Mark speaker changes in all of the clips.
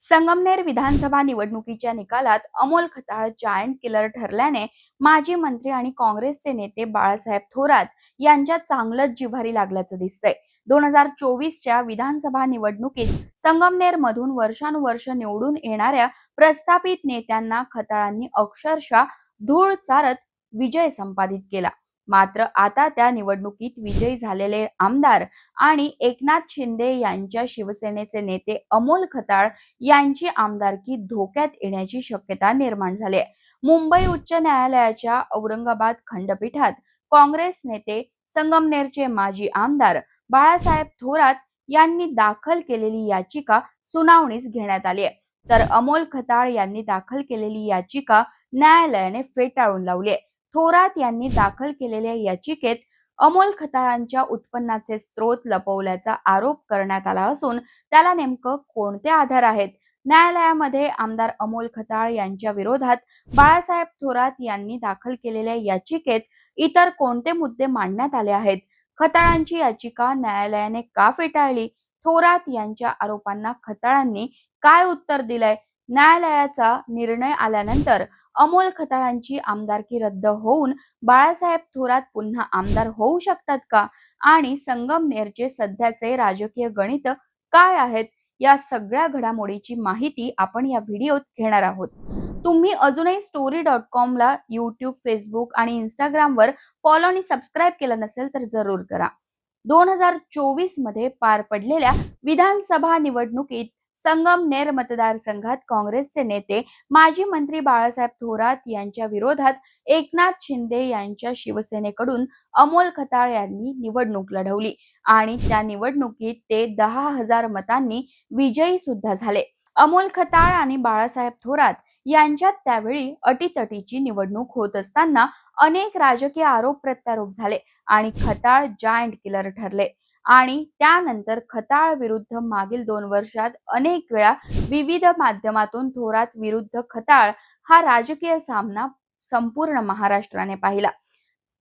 Speaker 1: संगमनेर विधानसभा निवडणुकीच्या निकालात Amol Khatal giant killer ठरल्याने माजी मंत्री आणि काँग्रेसचे नेते बाळासाहेब थोरात यांच्या चांगलंच जिव्हारी लागल्याचं दिसतंय. 2024च्या विधानसभा निवडणुकीत संगमनेर मधून वर्षानुवर्ष निवडून येणाऱ्या प्रस्थापित नेत्यांना खताळांनी अक्षरशः धूळ चारत विजय संपादित केला. मात्र आता त्या निवडणुकीत विजयी झालेले आमदार आणि एकनाथ शिंदे यांच्या शिवसेनेचे नेते अमोल खताळ यांची आमदारकी धोक्यात येण्याची शक्यता निर्माण झाली आहे. मुंबई उच्च न्यायालयाच्या औरंगाबाद खंडपीठात काँग्रेस नेते संगमनेरचे माजी आमदार बाळासाहेब थोरात यांनी दाखल केलेली याचिका सुनावणीस घेण्यात आली आहे. तर अमोल खताळ यांनी दाखल केलेली याचिका न्यायालयाने फेटाळून लावली आहे. थोरात यांनी दाखल केलेल्या याचिकेत अमोल खताळांच्या उत्पन्नाचे स्रोत लपवल्याचा आरोप करण्यात आला असून त्याला नेमकं कोणते आधार आहेत? न्यायालयामध्ये आमदार अमोल खताळ यांच्या विरोधात बाळासाहेब थोरात यांनी दाखल केलेल्या याचिकेत इतर कोणते मुद्दे मांडण्यात आले आहेत? खताळांची याचिका न्यायालयाने का फेटाळली? थोरात यांच्या आरोपांना खताळांनी काय उत्तर दिलंय? न्यायालयाचा निर्णय आल्यानंतर अमोल खताळांची आमदारकी रद्द होऊन बाळासाहेब थोरात पुन्हा आमदार होऊ शकतात का? आणि संगमनेरचे सध्याचे राजकीय गणित काय आहेत? या सगळ्या घडामोडीची माहिती आपण या व्हिडिओत घेणार आहोत. तुम्ही अजूनही story.com ला YouTube, Facebook आणि Instagram वर फॉलो आणि सबस्क्राईब केलं नसेल तर जरूर करा. 2024 मध्ये पार पडलेल्या विधानसभा निवडणुकीत संगमनेर मतदारसंघात काँग्रेसचे नेते माजी मंत्री बाळासाहेब थोरात यांच्या विरोधात एकनाथ शिंदे यांच्या शिवसेनेकडून अमोल खताळ यांनी निवडणूक लढवली आणि त्या निवडणुकीत ते 10,000 मतांनी विजयी सुद्धा झाले. अमोल खताळ आणि बाळासाहेब थोरात यांच्यात त्यावेळी अटीतटीची निवडणूक होत असताना अनेक राजकीय आरोप प्रत्यारोप झाले आणि खताळ जायंट किलर ठरले. आणि त्यानंतर खताळ विरुद्ध मागील 2 वर्षात अनेक वेळा विविध माध्यमातून थोरात विरुद्ध खताळ हा राजकीय सामना संपूर्ण महाराष्ट्राने पाहिला.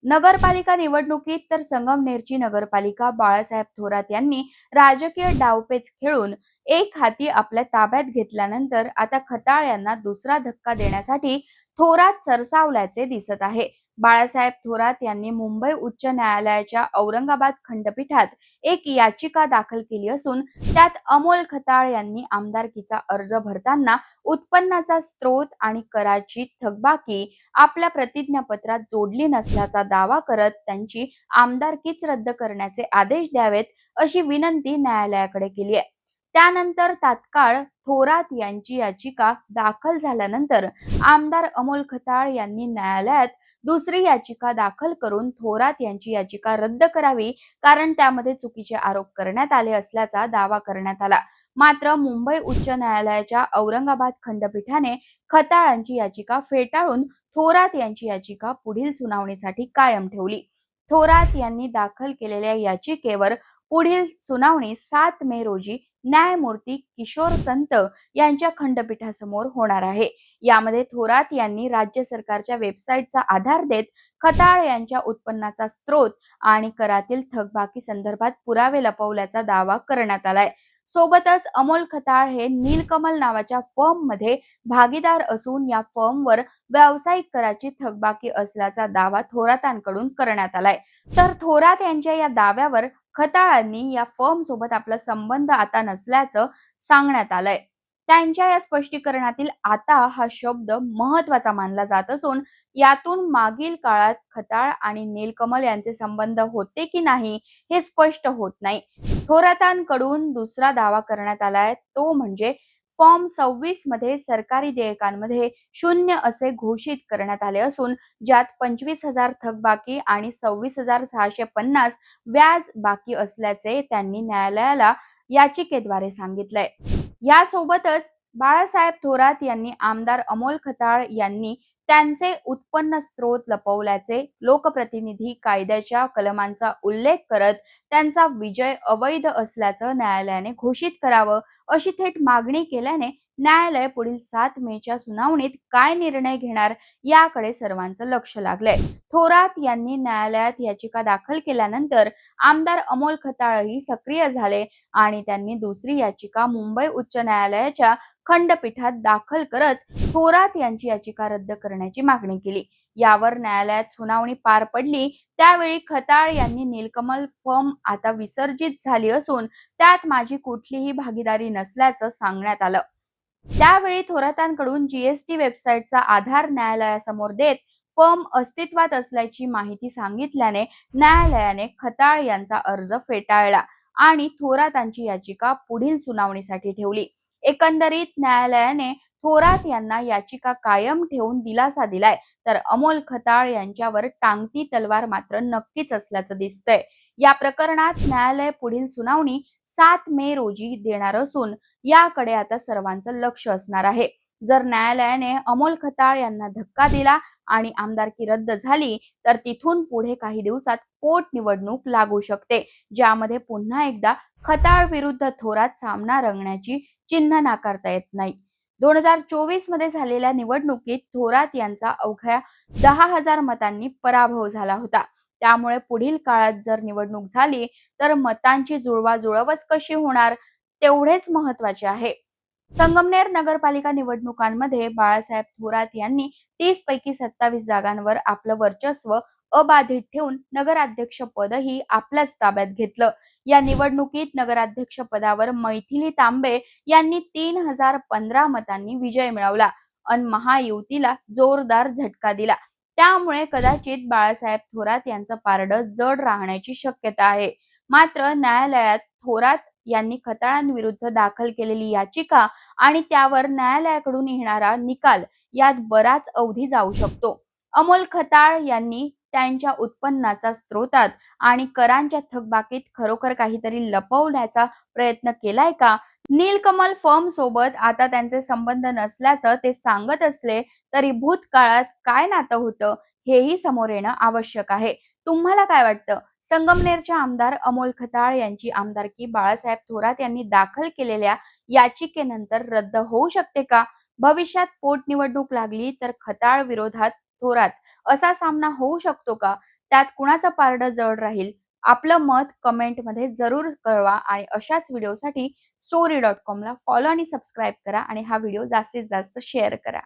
Speaker 1: नगरपालिका निवडणुकीत तर संगमनेरची नगरपालिका बाळासाहेब थोरात यांनी राजकीय डावपेच खेळून एक हाती आपल्या ताब्यात घेतल्यानंतर आता खताळ यांना दुसरा धक्का देण्यासाठी थोरात सरसावल्याचे दिसत आहे. बाळासाहेब थोरात यांनी मुंबई उच्च न्यायालयाच्या औरंगाबाद खंडपीठात एक याचिका दाखल केली असून त्यात अमोल खताळ यांनी आमदारकीचा अर्ज भरताना उत्पन्नाचा स्रोत आणि कराची थकबाकी आपल्या प्रतिज्ञापत्रात जोडली नसल्याचा दावा करत त्यांची आमदारकीच रद्द करण्याचे आदेश द्यावेत अशी विनंती न्यायालयाकडे केली आहे. त्यानंतर तात्काळ थोरात यांची याचिका दाखल झाल्यानंतर आमदार अमोल खताळ यांनी न्यायालयात दुसरी याचिका दाखल करून थोरात यांची याचिका रद्द करावी, कारण त्यामध्ये चुकीचे आरोप करण्यात आले असल्याचा दावा करण्यात आला. मात्र मुंबई उच्च न्यायालयाच्या औरंगाबाद खंडपीठाने खताळांची याचिका फेटाळून थोरात यांची याचिका पुढील सुनावणीसाठी कायम ठेवली. थोरात यांनी दाखल केलेल्या याचिकेवर पुढील सुनावणी 7 मे रोजी न्यायमूर्ती किशोर संत यांच्या खंडपीठासमोर होणार आहे. यामध्ये थोरात यांनी राज्य सरकारच्या वेबसाईटचा आधार देत खताळ यांच्या उत्पन्नाचा स्रोत आणि करातील थकबाकी संदर्भात पुरावे लपवल्याचा दावा करण्यात आलाय. सोबतच अमोल खताळ हे नीलकमल नावाच्या फर्म मध्ये भागीदार असून या फर्मवर व्यावसायिक कराची थकबाकी असल्याचा दावा थोरातांकडून करण्यात आलाय. तर थोरात यांच्या या दाव्यावर खताळांनी या फर्म सोबत आपला संबंध आता नसल्याचं सांगण्यात आलंय. त्यांच्या या स्पष्टीकरणातील आता हा शब्द महत्वाचा मानला जात असून यातून मागील काळात खताळ आणि नीलकमल यांचे संबंध होते की नाही हे स्पष्ट होत नाही. थोरातांकडून दुसरा दावा करण्यात आलाय तो म्हणजे फॉर्म 26 मध्ये सरकारी देयकांमध्ये 0 असे घोषित करण्यात आले असून ज्यात 25,000 थकबाकी आणि 26,650 व्याज बाकी असल्याचे त्यांनी न्यायालयाला याचिकेद्वारे सांगितलंय. यासोबतच बाळासाहेब थोरात यांनी आमदार अमोल खताळ यांनी त्यांचे उत्पन्न स्रोत लपवल्याचे लोकप्रतिनिधी कायद्याच्या कलमांचा उल्लेख करत त्यांचा विजय अवैध असल्याचं न्यायालयाने घोषित करावं अशी थेट मागणी केल्याने न्यायालय पुढील 7 मेच्या सुनावणीत काय निर्णय घेणार याकडे सर्वांचं लक्ष लागलंय. थोरात यांनी न्यायालयात याचिका दाखल केल्यानंतर आमदार अमोल खताळही सक्रिय झाले आणि त्यांनी दुसरी याचिका मुंबई उच्च न्यायालयाच्या खंडपीठात दाखल करत थोरात यांची याचिका रद्द करण्याची मागणी केली. यावर न्यायालयात सुनावणी पार पडली. त्यावेळी खताळ यांनी नीलकमल फर्म आता विसर्जित झाली असून त्यात माझी कुठलीही भागीदारी नसल्याचं सांगण्यात आलं. त्यावेळी थोरातांकडून जीएसटी वेबसाईटचा आधार न्यायालयासमोर देत फर्म अस्तित्वात असल्याची माहिती सांगितल्याने न्यायालयाने खताळ यांचा अर्ज फेटाळला आणि थोरातांची याचिका पुढील सुनावणीसाठी ठेवली. एकंदरीत न्यायालयाने थोरात यांना याचिका कायम ठेवून दिलासा दिलाय, तर अमोल खताळ यांच्यावर टांगती तलवार मात्र नक्कीच असल्याचं दिसतंय. या प्रकरणात न्यायालय पुढील सुनावणी 7 मे रोजी देणार असून याकडे आता सर्वांचं लक्ष असणार आहे. जर न्यायालयाने अमोल खताळ यांना धक्का दिला आणि आमदारकी रद्द झाली तर तिथून पुढे काही दिवसात पोटनिवडणूक लागू शकते, ज्यामध्ये पुन्हा एकदा खताळ विरुद्ध थोरात सामना रंगण्याची चिन्ह नाकारता येत नाही. 2024 मध्ये झालेल्या निवडणुकीत थोरात यांचा अवघ्या 10,000 मतांनी पराभव झाला होता. त्यामुळे पुढील काळात जर निवडणूक झाली तर मतांची जुळवाजुळवच कशी होणार तेवढेच महत्वाचे आहे. संगमनेर नगरपालिका निवडणुकांमध्ये बाळासाहेब थोरात यांनी 30 पैकी 27 जागांवर आपलं वर्चस्व अबाधित ठेवून नगराध्यक्ष पदही आपल्याच ताब्यात घेतलं. या निवडणुकीत नगराध्यक्ष पदावर मैथिली तांबे यांनी 3015 मतांनी विजय मिळवला अन महायुतीला जोरदार झटका दिला. त्यामुळे कदाचित बाळासाहेब थोरात यांचं पारडं जड राहण्याची शक्यता आहे. मात्र न्यायालयात थोरात यांनी खताळांविरुद्ध दाखल केलेली याचिका आणि त्यावर न्यायालयाकडून येणारा निकाल यात बराच अवधी जाऊ शकतो. अमोल खताळ यांनी त्यांच्या उत्पन्नाचा स्रोतात आणि करांच्या थकबाकीत खरोखर काहीतरी लपवण्याचा प्रयत्न केलाय का? नीलकमल फर्म सोबत आता त्यांचे संबंध नसल्याचं ते सांगत असले तरी भूतकाळात काय नातं होतं हेही समोर येणं आवश्यक आहे. तुम्हाला काय वाटतं? संगमनेरचे आमदार अमोल खताळ यांची आमदारकी बाळासाहेब थोरात यांनी दाखल केलेल्या याचिकेनंतर रद्द होऊ शकते का? भविष्यात पोटनिवडणूक लागली तर खताळ विरोधात थोरात असा सामना होऊ शकतो का? त्यात कुणाचं पारडं जड राहील? आपलं मत कमेंटमध्ये जरूर कळवा आणि अशाच व्हिडिओसाठी story.com ला फॉलो आणि सबस्क्राईब करा आणि हा व्हिडिओ जास्तीत जास्त शेअर करा.